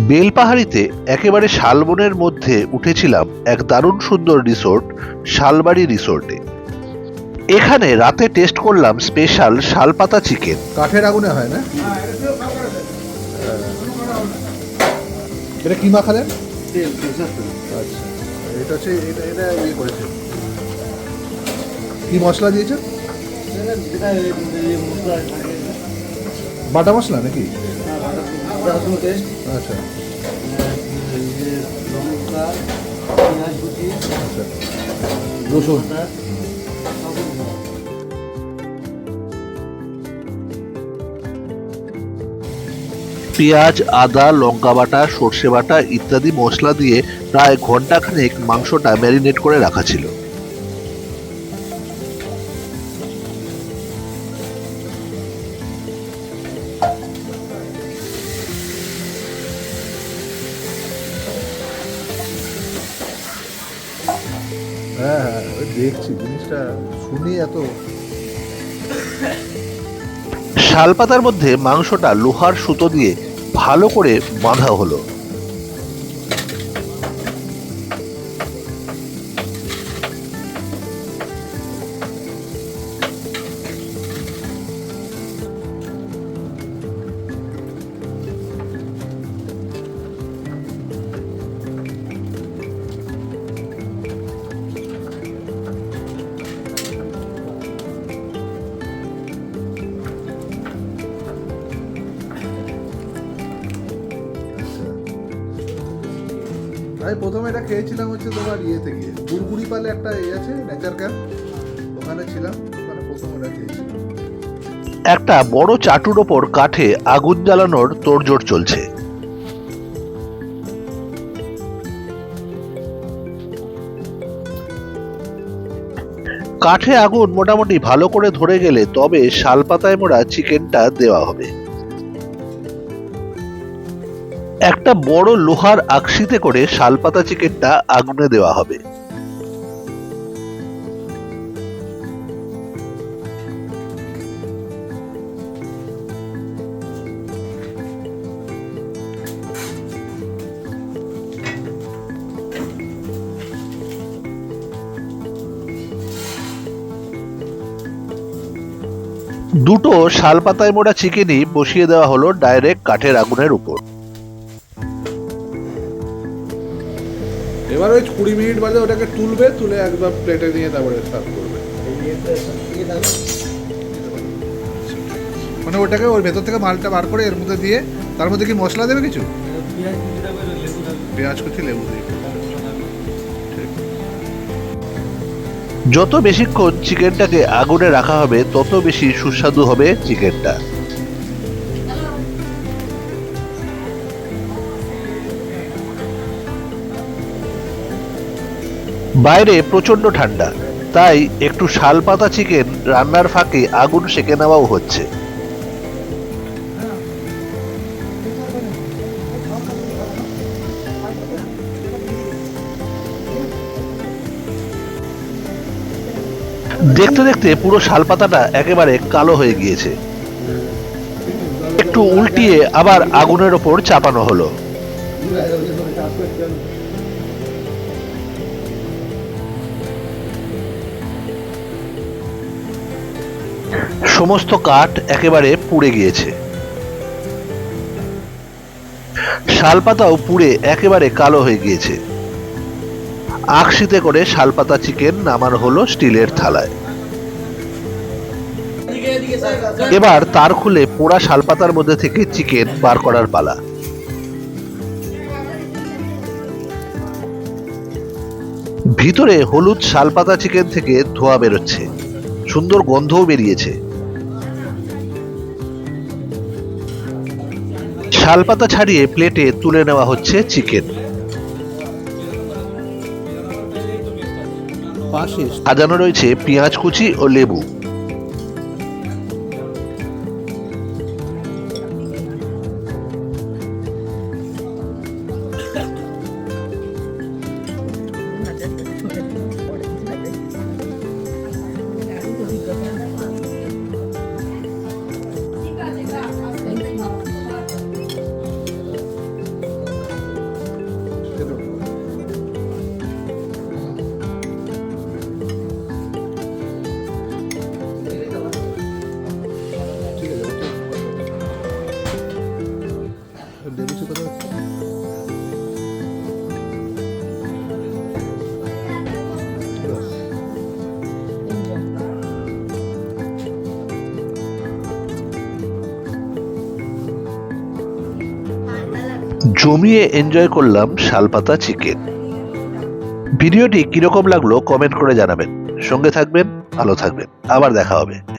বেলপাহাড়িতে একেবারে শালবনের মধ্যে উঠেছিলাম এক দারুণ সুন্দর রিসোর্ট, শালবাড়ি রিসোর্টে। এখানে রাতে টেস্ট করলাম স্পেশাল শালপাতা চিকেন। কাঠের আগুনে হয় না? এটা কি মাখালেন? আচ্ছা, এটা হচ্ছে এটা এটা ইয়ে করেছে। কি মশলা দিয়েছেন? বাটা মশলা নাকি? আচ্ছা আচ্ছা, রসুন। পেঁয়াজ, আদা, লঙ্কা বাটা, সর্ষে বাটা ইত্যাদি মশলা দিয়ে প্রায় ঘন্টাখানেক মাংসটা ম্যারিনেট করে রাখা ছিল। হ্যাঁ হ্যাঁ, ওই দেখছি জিনিসটা, শুনি এত। শালপাতার মধ্যে মাংসটা লোহার সুতো দিয়ে ভালো করে বাঁধা হলো। আমি প্রথমে এটা খেয়েছিলাম হচ্ছে তোমার ইয়ে থেকে, বুড়বুড়ি পালে একটা ইয়ে আছে নেচার ক্যাম্প, ওখানে ছিলাম, ওখানে প্রথম এটা খেয়েছিলাম। একটা বড় চাটুর ওপর কাঠে আগুন জ্বালানোর তোড়জোড় চলছে। কাঠে আগুন মোটামুটি ভালো করে ধরে গেলে তবে শালপাতায় মোড়া চিকেনটা দেওয়া হবে। একটা বড় লোহার আকশিতে করে শালপাতা চিকেনটা আগুনে দেওয়া হবে। দুটো শালপাতায় মোড়া চিকেনই বসিয়ে দেওয়া হলো ডাইরেক্ট কাঠের আগুনের উপর। এবার ওই 20 মিনিট বাদে ওটাকে তুলবে, তুলে একবার প্লেটে নিয়ে তারপরে সার্ভ করবে। মানে ওটাকে ওর ভেতর থেকে মালটা বার করে এর মধ্যে দিয়ে, তার মধ্যে কি মশলা দেবে কিছু? পেঁয়াজ কুচি, লেবু দিয়ে। যত বেশিক্ষণ চিকেনটাকে আগুনে রাখা হবে তত বেশি সুস্বাদু হবে চিকেনটা। বাইরে প্রচন্ড ঠান্ডা, তাই একটু শালপাতা চিকেন রান্নার ফাঁকে আগুন সেকে নেওয়াও হচ্ছে। দেখতে দেখতে পুরো শালপাতাটা একেবারে কালো হয়ে গিয়েছে। একটু উল্টিয়ে আবার আগুনের ওপর চাপানো হলো। সমস্ত কাঠ একেবারে পুড়ে গিয়েছে। শালপাতাও পুড়ে একেবারে কালো হয়ে গিয়েছে। আকশিতে করে শালপাতা চিকেন নামানো হলো স্টিলের থালায়। এবার তার খুলে পোড়া শালপাতার মধ্যে থেকে চিকেন বার করার পালা। ভিতরে হলুদ শালপাতা চিকেন থেকে ধোঁয়া বেরোচ্ছে, সুন্দর গন্ধও বেরিয়েছে। শালপাতা ছাড়িয়ে প্লেটে তুলে নেওয়া হচ্ছে চিকেন। পাশে সাজানো রয়েছে পেঁয়াজ কুচি ও লেবু। জমিয়ে এনজয় করলাম শালপাতা চিকেন। ভিডিওটি কিরকম লাগলো কমেন্ট করে জানাবেন। সঙ্গে থাকবেন, ভালো থাকবেন, আবার দেখা হবে।